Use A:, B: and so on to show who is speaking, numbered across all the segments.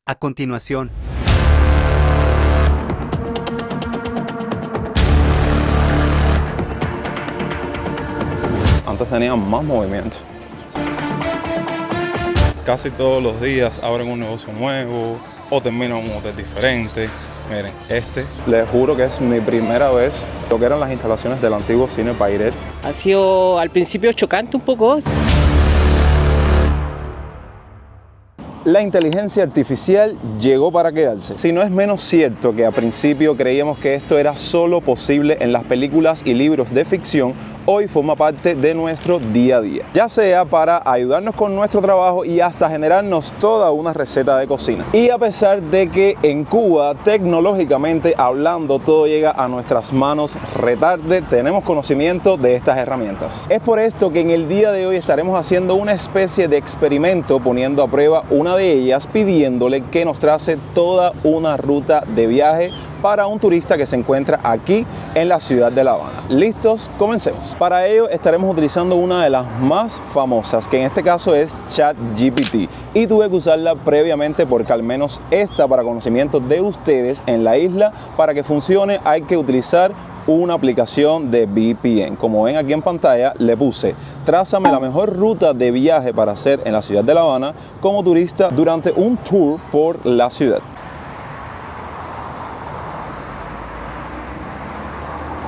A: A continuación.
B: Antes tenían más movimiento. Casi todos los días abren un negocio nuevo o terminan un hotel diferente. Miren, les juro que es mi primera vez lo que eran las instalaciones del antiguo Cine Pairet.
C: Ha sido al principio chocante un poco.
B: La inteligencia artificial llegó para quedarse. Si no es menos cierto que al principio creíamos que esto era solo posible en las películas y libros de ficción, hoy forma parte de nuestro día a día. Ya sea para ayudarnos con nuestro trabajo y hasta generarnos toda una receta de cocina. Y a pesar de que en Cuba, tecnológicamente hablando, todo llega a nuestras manos retarde, tenemos conocimiento de estas herramientas. Es por esto que en el día de hoy estaremos haciendo una especie de experimento, poniendo a prueba una de ellas, pidiéndole que nos trace toda una ruta de viaje para un turista que se encuentra aquí en la ciudad de La Habana. ¿Listos? Comencemos. Para ello estaremos utilizando una de las más famosas, que en este caso es ChatGPT, y tuve que usarla previamente porque al menos esta, para conocimiento de ustedes en la isla, para que funcione hay que utilizar una aplicación de VPN. Como ven aquí en pantalla, le puse: trázame la mejor ruta de viaje para hacer en la ciudad de La Habana como turista durante un tour por la ciudad.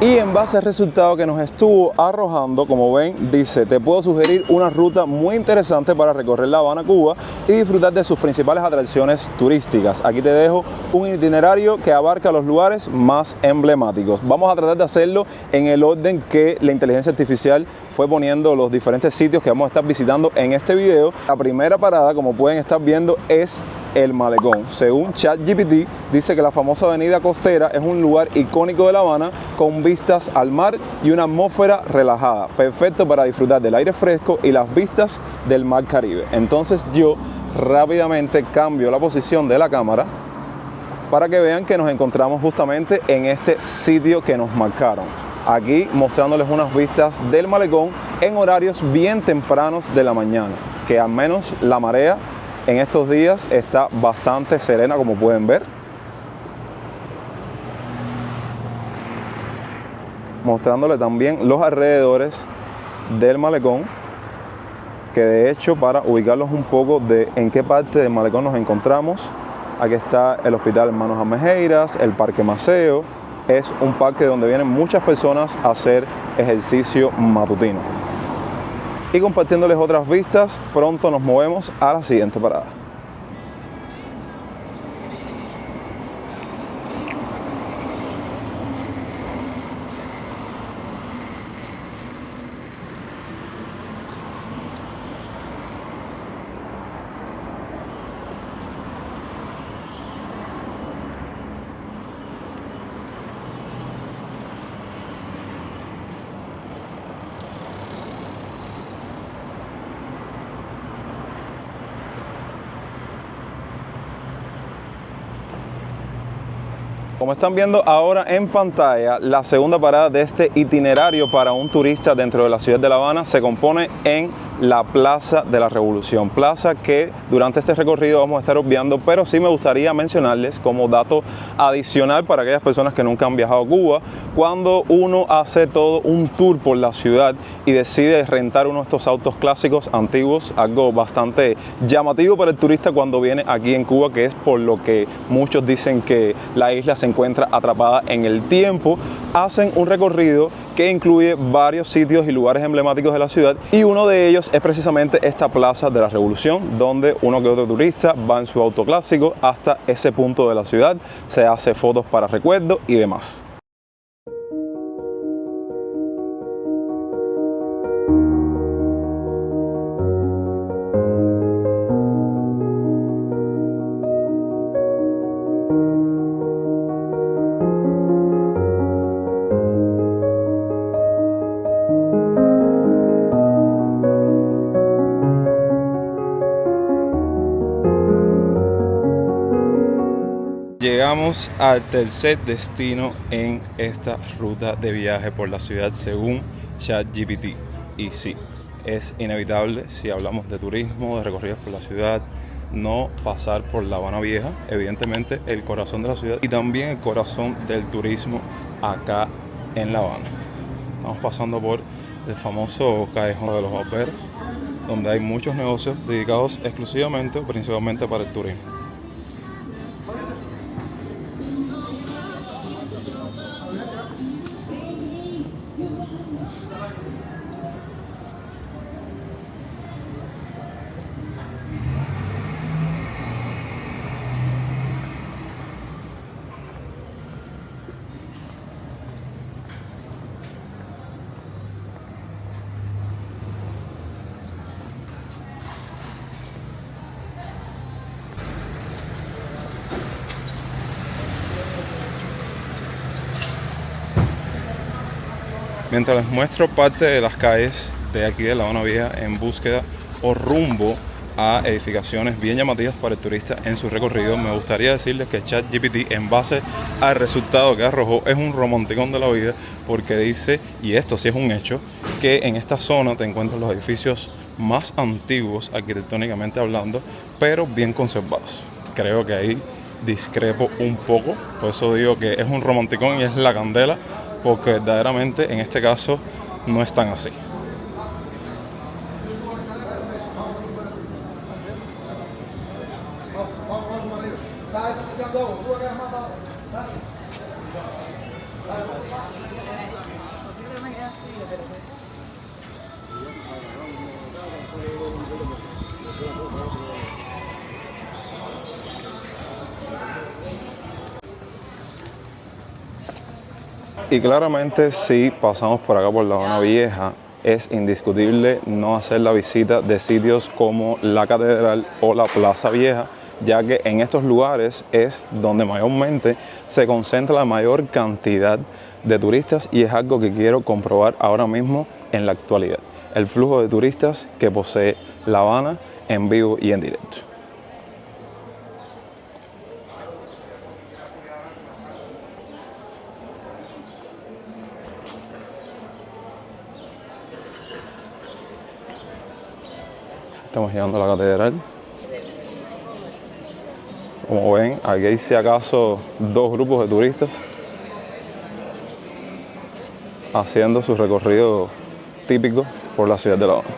B: Y en base al resultado que nos estuvo arrojando, como ven, dice: te puedo sugerir una ruta muy interesante para recorrer La Habana, Cuba, y disfrutar de sus principales atracciones turísticas. Aquí te dejo un itinerario que abarca los lugares más emblemáticos. Vamos a tratar de hacerlo en el orden que la inteligencia artificial fue poniendo los diferentes sitios que vamos a estar visitando en este video. La primera parada, como pueden estar viendo, es el Malecón. Según ChatGPT, dice que la famosa avenida costera es un lugar icónico de La Habana con vistas al mar y una atmósfera relajada, perfecto para disfrutar del aire fresco y las vistas del mar Caribe. Entonces yo rápidamente cambio la posición de la cámara para que vean que nos encontramos justamente en este sitio que nos marcaron. Aquí mostrándoles unas vistas del Malecón en horarios bien tempranos de la mañana, que al menos la marea en estos días está bastante serena, como pueden ver. Mostrándole también los alrededores del Malecón, que de hecho, para ubicarlos un poco de en qué parte del Malecón nos encontramos, aquí está el Hospital Hermanos Amejeiras, el Parque Maceo. Es un parque donde vienen muchas personas a hacer ejercicio matutino. Y compartiéndoles otras vistas, pronto nos movemos a la siguiente parada. Como están viendo ahora en pantalla, la segunda parada de este itinerario para un turista dentro de la ciudad de La Habana se compone en la Plaza de la Revolución, plaza que durante este recorrido vamos a estar obviando, pero sí me gustaría mencionarles como dato adicional para aquellas personas que nunca han viajado a Cuba: cuando uno hace todo un tour por la ciudad y decide rentar uno de estos autos clásicos antiguos, algo bastante llamativo para el turista cuando viene aquí en Cuba, que es por lo que muchos dicen que la isla se encuentra atrapada en el tiempo, hacen un recorrido que incluye varios sitios y lugares emblemáticos de la ciudad, y uno de ellos es precisamente esta Plaza de la Revolución, donde uno que otro turista va en su auto clásico hasta ese punto de la ciudad, se hace fotos para recuerdo y demás. Llegamos al tercer destino en esta ruta de viaje por la ciudad según ChatGPT. Y sí, es inevitable si hablamos de turismo, de recorridos por la ciudad, no pasar por La Habana Vieja, evidentemente el corazón de la ciudad y también el corazón del turismo acá en La Habana. Estamos pasando por el famoso Callejón de los Barberos, donde hay muchos negocios dedicados exclusivamente o principalmente para el turismo. Mientras les muestro parte de las calles de aquí de La Habana Vieja en búsqueda o rumbo a edificaciones bien llamativas para el turista en su recorrido, me gustaría decirles que ChatGPT, en base al resultado que arrojó, es un romanticón de la vida, porque dice, y esto sí es un hecho, que en esta zona te encuentras los edificios más antiguos arquitectónicamente hablando, pero bien conservados. Creo que ahí discrepo un poco, por eso digo que es un romanticón y es la candela, porque verdaderamente en este caso no es tan así. Y claramente si pasamos por acá por La Habana Vieja, es indiscutible no hacer la visita de sitios como la Catedral o la Plaza Vieja, ya que en estos lugares es donde mayormente se concentra la mayor cantidad de turistas y es algo que quiero comprobar ahora mismo en la actualidad. El flujo de turistas que posee La Habana en vivo y en directo. Estamos llegando a la catedral. Como ven, aquí hay si acaso dos grupos de turistas haciendo su recorrido típico por la ciudad de La Habana.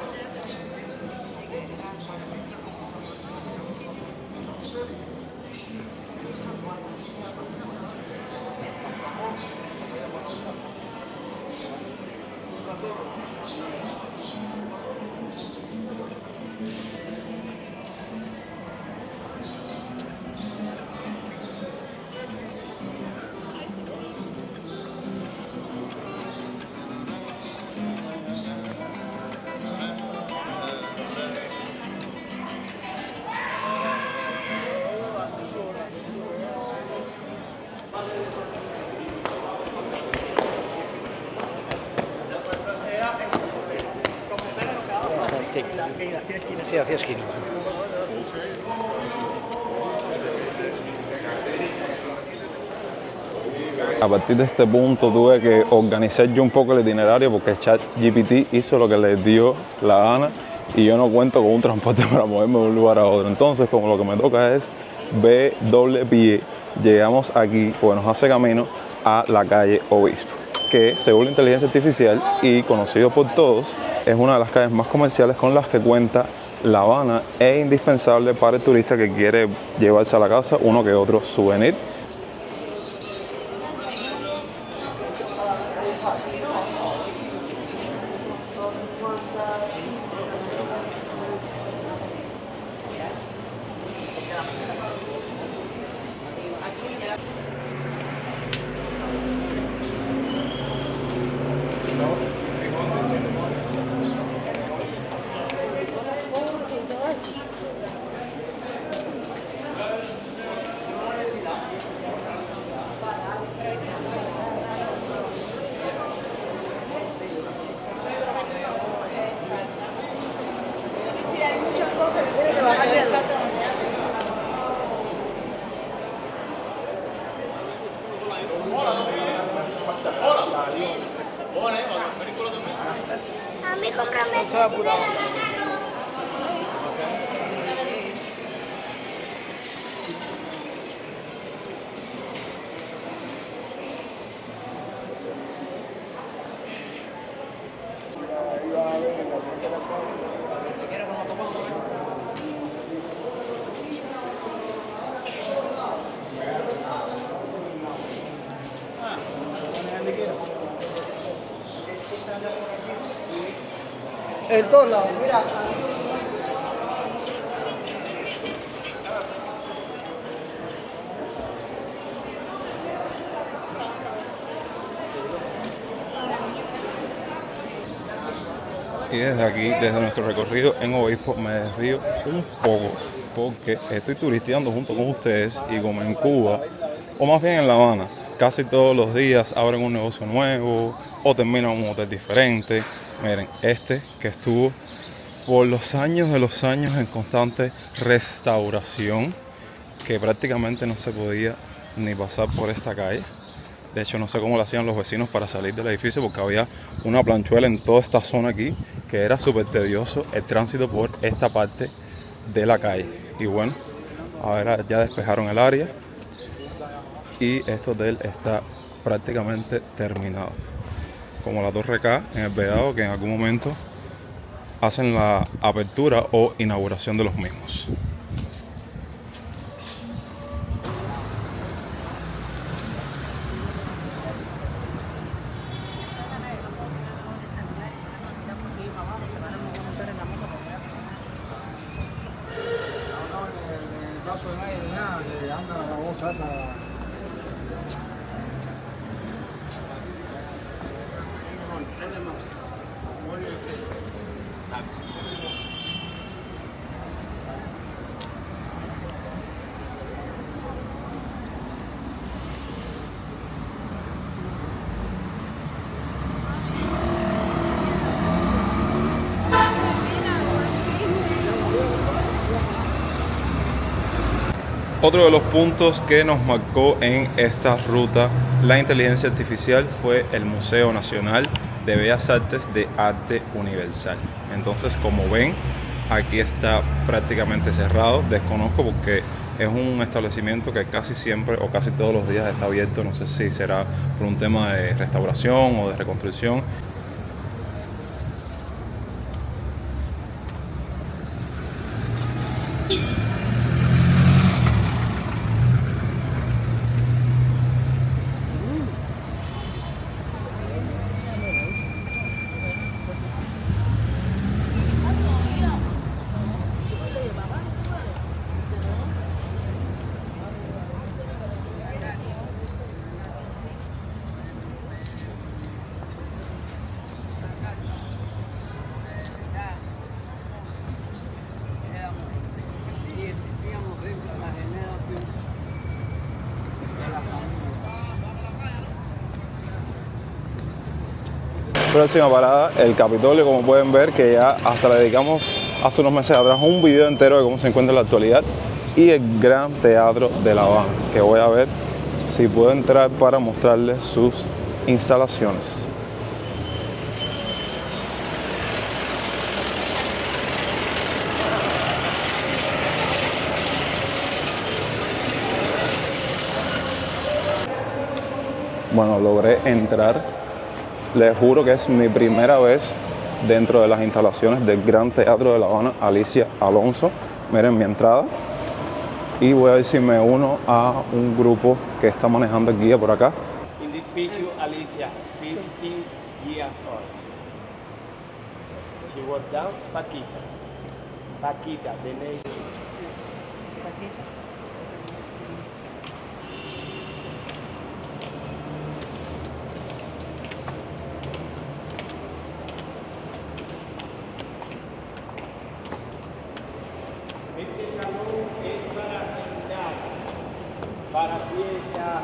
A: Sí, hacia esquina.
B: A partir de este punto tuve que organizar yo un poco el itinerario porque ChatGPT hizo lo que le dio la gana y yo no cuento con un transporte para moverme de un lugar a otro. Entonces, como lo que me toca es B doble pie, llegamos aquí, pues nos hace camino a la calle Obispo, que según la inteligencia artificial y conocido por todos, es una de las calles más comerciales con las que cuenta La Habana e indispensable para el turista que quiere llevarse a la casa uno que otro souvenir.
D: A mí cómprame
A: En todos lados, mira.
B: Y desde aquí, desde nuestro recorrido en Obispo, me desvío un poco porque estoy turisteando junto con ustedes y como en Cuba, o más bien en La Habana, casi todos los días abren un negocio nuevo o terminan un hotel diferente. Miren, este que estuvo por los años de los años en constante restauración, que prácticamente no se podía ni pasar por esta calle. De hecho, no sé cómo lo hacían los vecinos para salir del edificio porque había una planchuela en toda esta zona aquí que era súper tedioso el tránsito por esta parte de la calle. Y bueno, ahora ya despejaron el área y este hotel está prácticamente terminado. Como la Torre K en el Vedado, que en algún momento hacen la apertura o inauguración de los mismos. Otro de los puntos que nos marcó en esta ruta la inteligencia artificial fue el Museo Nacional de Bellas Artes de Arte Universal. Entonces, como ven, aquí está prácticamente cerrado. Desconozco porque es un establecimiento que casi siempre o casi todos los días está abierto. No sé si será por un tema de restauración o de reconstrucción. Próxima parada, el Capitolio, como pueden ver, que ya hasta le dedicamos hace unos meses atrás un video entero de cómo se encuentra en la actualidad, y el Gran Teatro de La Habana, que voy a ver si puedo entrar para mostrarles sus instalaciones. Bueno, logré entrar. Les juro que es mi primera vez dentro de las instalaciones del Gran Teatro de La Habana, Alicia Alonso. Miren mi entrada. Y voy a ver si me uno a un grupo que está manejando el guía por acá.
E: In this picture, Alicia, 15 years old. She was dance Paquita. Paquita, the name. Este salón es para pintar, para fiesta,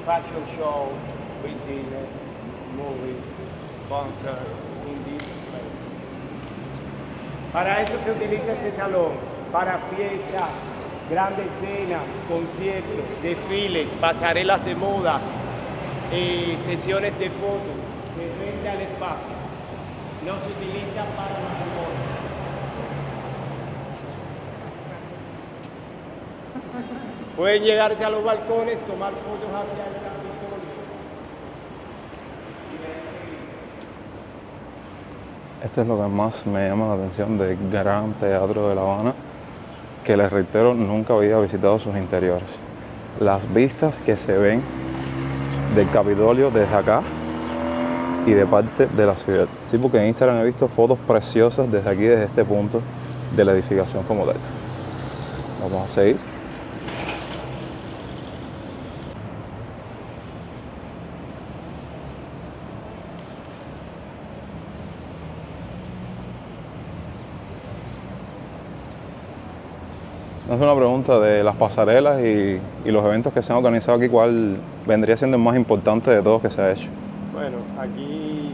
E: fashion show, dinner, movie, concert, indie. Para eso se utiliza este salón, para fiestas, grandes cenas, conciertos, desfiles, pasarelas de moda, sesiones de fotos, se vende al espacio. No se utiliza para matrimonio. Pueden llegarse a los balcones, tomar fotos hacia el Capitolio.
B: Esto es lo que más me llama la atención del Gran Teatro de La Habana, que les reitero, nunca había visitado sus interiores. Las vistas que se ven del Capitolio desde acá y de parte de la ciudad. Sí, porque en Instagram he visto fotos preciosas desde aquí, desde este punto de la edificación como tal. Vamos a seguir. Es una pregunta de las pasarelas y los eventos que se han organizado aquí, ¿cuál vendría siendo el más importante de todos que se ha hecho?
E: Bueno, aquí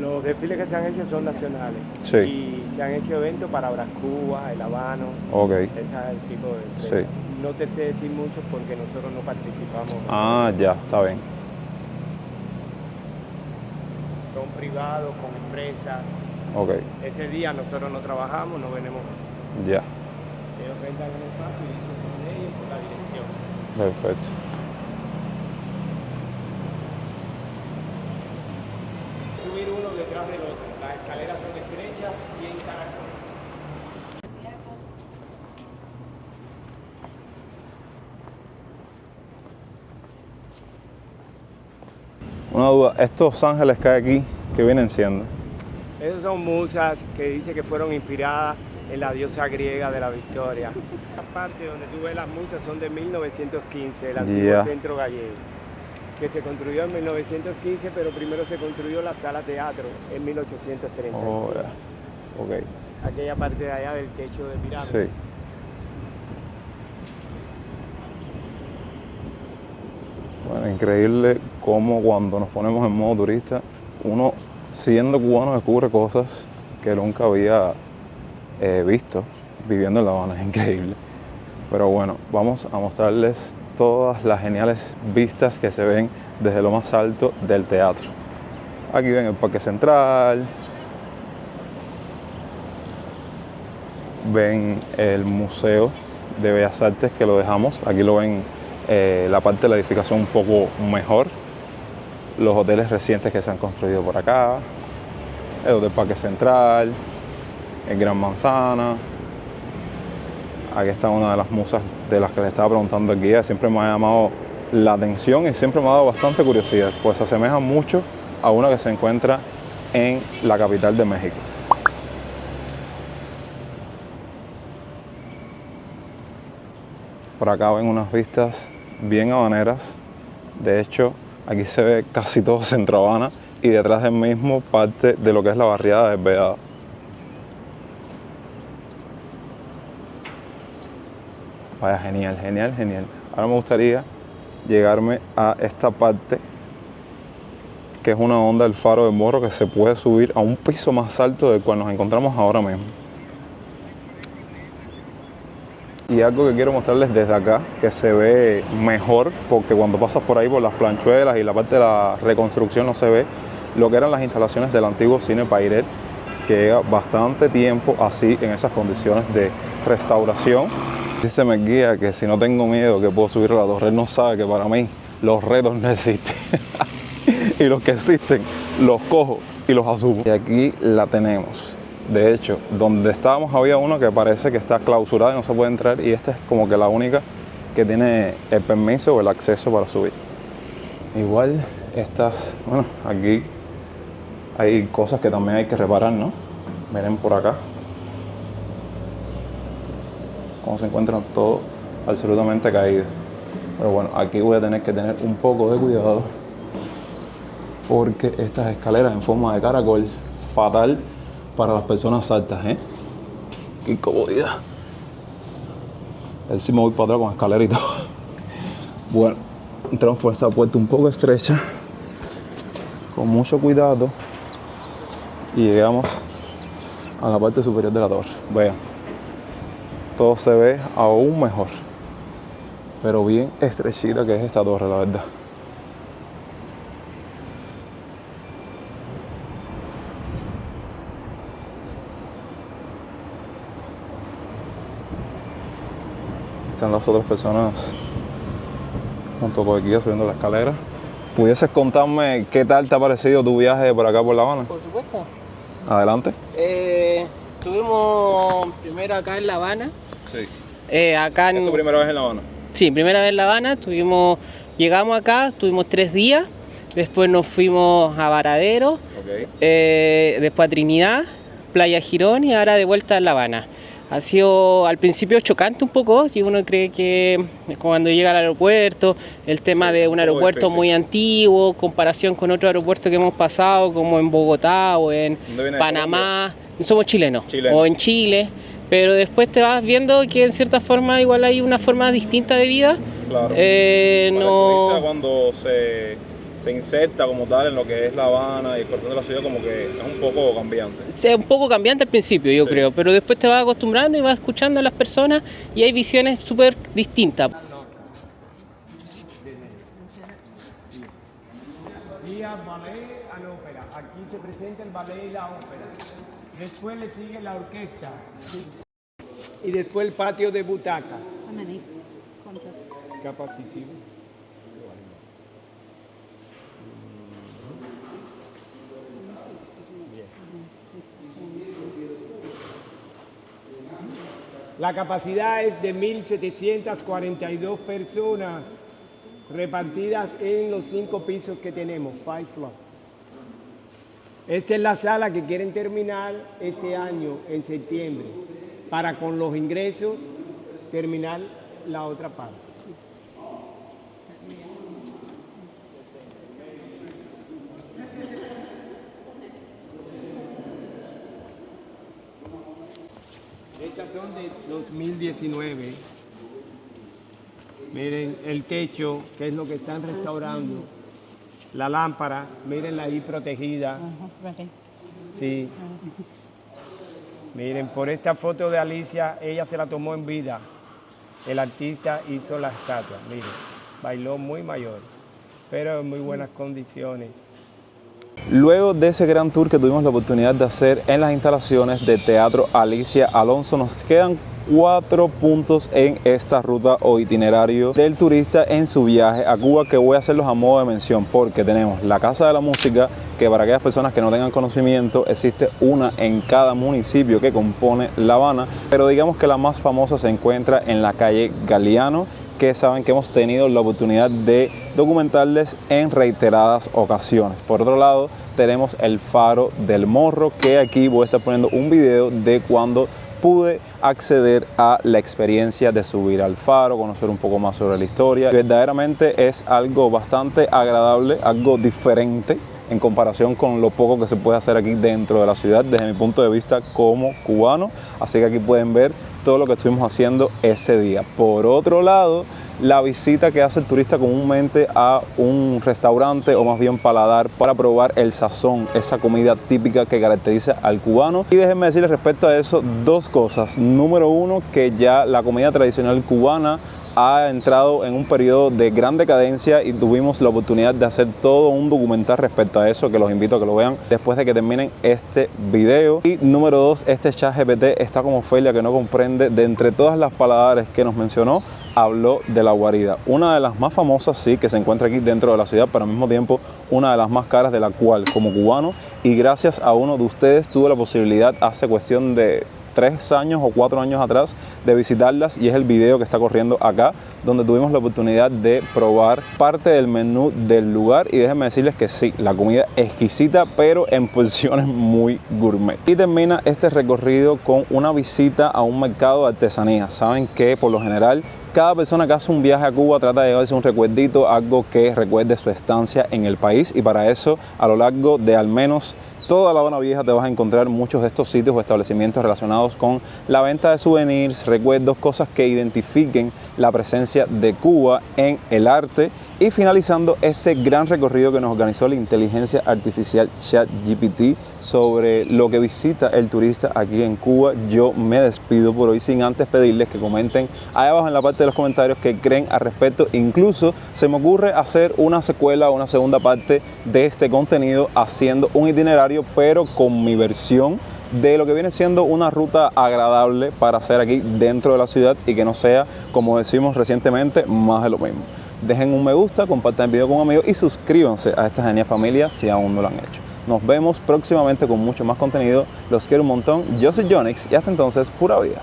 E: los desfiles que se han hecho son nacionales.
B: Sí.
E: Y se han hecho eventos para Brás Cuba, El Habano,
B: Ok.
E: ese es el tipo de empresas.
B: Sí.
E: No te sé decir mucho porque nosotros no participamos.
B: Ah, ya, está bien.
E: Son privados, con empresas.
B: Ok,
E: Ese día nosotros no trabajamos, no venimos.
B: ya,
E: Ellos rentan el espacio y eso con ellos por la dirección.
B: perfecto.
E: Subir uno detrás del otro. Las escaleras son estrechas y en caracol.
B: Una duda, estos ángeles que hay aquí, ¿qué vienen siendo?
E: Esas son musas que dice que fueron inspiradas en la diosa griega de la victoria. La parte donde tú ves las musas son de 1915, el antiguo
B: Ya.
E: centro gallego, que se construyó en 1915, pero primero se construyó la sala teatro en 1836.
B: Oh, ya. Ok,
E: Aquella parte de allá del techo de pirámide.
B: sí. Bueno, increíble cómo cuando nos ponemos en modo turista, uno siendo cubano descubre cosas que nunca había visto viviendo en La Habana, es increíble. Pero bueno, vamos a mostrarles todas las geniales vistas que se ven desde lo más alto del teatro. Aquí ven el Parque Central, ven el Museo de Bellas Artes que lo dejamos, aquí lo ven la parte de la edificación un poco mejor, los hoteles recientes que se han construido por acá, el Hotel Parque Central, el Gran Manzana. Aquí está una de las musas de las que les estaba preguntando el guía, siempre me ha llamado la atención y siempre me ha dado bastante curiosidad, pues se asemeja mucho a una que se encuentra en la capital de México. Por acá ven unas vistas bien habaneras. De hecho, aquí se ve casi todo Centro Habana y detrás del mismo parte de lo que es la barriada de Vedada. Vaya, genial, genial, genial. Ahora me gustaría llegarme a esta parte que es una onda del Faro del Morro que se puede subir a un piso más alto del cual nos encontramos ahora mismo. Y algo que quiero mostrarles desde acá, que se ve mejor, porque cuando pasas por ahí por las planchuelas y la parte de la reconstrucción no se ve lo que eran las instalaciones del antiguo Cine Pairet, que lleva bastante tiempo así, en esas condiciones de restauración. Dice el guía que si no tengo miedo que puedo subir a la torre, él no sabe que para mí los retos no existen. Y los que existen, los cojo y los asumo. Y aquí la tenemos. De hecho, donde estábamos había una que parece que está clausurada y no se puede entrar, y esta es como que la única que tiene el permiso o el acceso para subir. Igual estas, bueno, aquí hay cosas que también hay que reparar, ¿no? Miren por acá cómo se encuentran todo absolutamente caído. Pero bueno, aquí voy a tener que tener un poco de cuidado porque estas escaleras en forma de caracol, fatal para las personas altas, ¿eh? ¡Qué incomodidad! Encima voy para atrás con escalera y todo. Bueno, entramos por esta puerta un poco estrecha, con mucho cuidado, y llegamos a la parte superior de la torre. Vean, todo se ve aún mejor, pero bien estrechita que es esta torre, la verdad. Están las otras personas junto con el guía subiendo la escalera. ¿Pudieses contarme qué tal te ha parecido tu viaje por acá por La Habana?
C: Por supuesto.
B: Adelante.
C: Estuvimos primero acá en La Habana.
B: Sí.
C: Acá en...
B: ¿Es tu primera vez en La Habana?
C: Sí, primera vez en La Habana. Llegamos acá, estuvimos 3 días. después nos fuimos a Varadero, después a Trinidad, Playa Girón y ahora de vuelta a La Habana. Ha sido al principio chocante un poco, y uno cree que cuando llega al aeropuerto, el tema de un aeropuerto muy antiguo, comparación con otro aeropuerto que hemos pasado, como en Bogotá o en Panamá, somos chilenos, o en Chile, pero después te vas viendo que en cierta forma igual hay una forma distinta de vida.
B: Claro.
C: No...
B: El turista cuando se inserta como tal en lo que es La Habana y el corazón de la ciudad, como que es un poco cambiante.
C: Es un poco cambiante al principio, yo creo, pero después te vas acostumbrando y vas escuchando a las personas y hay visiones súper distintas.
E: Día ballet and ópera. Aquí se presenta el ballet y la ópera. Después le sigue la orquesta. Y después el patio de butacas. Capacitivo. La capacidad es de 1.742 personas repartidas en los 5 pisos que tenemos, 5 floors. Esta es la sala que quieren terminar este año, en septiembre, para con los ingresos terminar la otra parte. Estas son de 2019. Miren el techo, que es lo que están restaurando. La lámpara, mírenla ahí protegida. Sí. Miren, por esta foto de Alicia, ella se la tomó en vida. El artista hizo la estatua, miren, bailó muy mayor, pero en muy buenas condiciones.
B: Luego de ese gran tour que tuvimos la oportunidad de hacer en las instalaciones de Teatro Alicia Alonso, nos quedan 4 puntos en esta ruta o itinerario del turista en su viaje a Cuba, que voy a hacerlos a modo de mención, porque tenemos la Casa de la Música, que para aquellas personas que no tengan conocimiento, existe una en cada municipio que compone La Habana, pero digamos que la más famosa se encuentra en la calle Galeano, que saben que hemos tenido la oportunidad de documentarles en reiteradas ocasiones. Por otro lado, tenemos el Faro del Morro, que aquí voy a estar poniendo un video de cuando pude acceder a la experiencia de subir al faro, conocer un poco más sobre la historia. Verdaderamente es algo bastante agradable, algo diferente en comparación con lo poco que se puede hacer aquí dentro de la ciudad desde mi punto de vista como cubano. Así que aquí pueden ver todo lo que estuvimos haciendo ese día. Por otro lado, la visita que hace el turista comúnmente a un restaurante o más bien paladar para probar el sazón, esa comida típica que caracteriza al cubano. Y déjenme decirles respecto a eso 2 cosas. Número 1, que ya la comida tradicional cubana ha entrado en un periodo de gran decadencia y tuvimos la oportunidad de hacer todo un documental respecto a eso, que los invito a que lo vean después de que terminen este video. Y número 2, este ChatGPT está como Felia, que no comprende, de entre todas las paladares que nos mencionó, habló de la guarida, una de las más famosas, sí, que se encuentra aquí dentro de la ciudad, pero al mismo tiempo una de las más caras, de la cual como cubano y gracias a uno de ustedes tuve la posibilidad hace cuestión de 3 años o 4 años atrás de visitarlas, y es el video que está corriendo acá, donde tuvimos la oportunidad de probar parte del menú del lugar. Y déjenme decirles que sí, la comida exquisita, pero en porciones muy gourmet. Y termina este recorrido con una visita a un mercado de artesanías. Saben que por lo general cada persona que hace un viaje a Cuba trata de llevarse un recuerdito, algo que recuerde su estancia en el país, y para eso a lo largo de al menos toda La Habana Vieja te vas a encontrar muchos de estos sitios o establecimientos relacionados con la venta de souvenirs, recuerdos, cosas que identifiquen la presencia de Cuba en el arte. Y finalizando este gran recorrido que nos organizó la inteligencia artificial ChatGPT sobre lo que visita el turista aquí en Cuba, yo me despido por hoy sin antes pedirles que comenten ahí abajo en la parte de los comentarios qué creen al respecto. Incluso se me ocurre hacer una secuela o una segunda parte de este contenido haciendo un itinerario, pero con mi versión de lo que viene siendo una ruta agradable para hacer aquí dentro de la ciudad y que no sea, como decimos recientemente, más de lo mismo. Dejen un me gusta, compartan el video con amigos y suscríbanse a esta genial familia si aún no lo han hecho. Nos vemos próximamente con mucho más contenido. Los quiero un montón. Yo soy Jonix y hasta entonces, pura vida.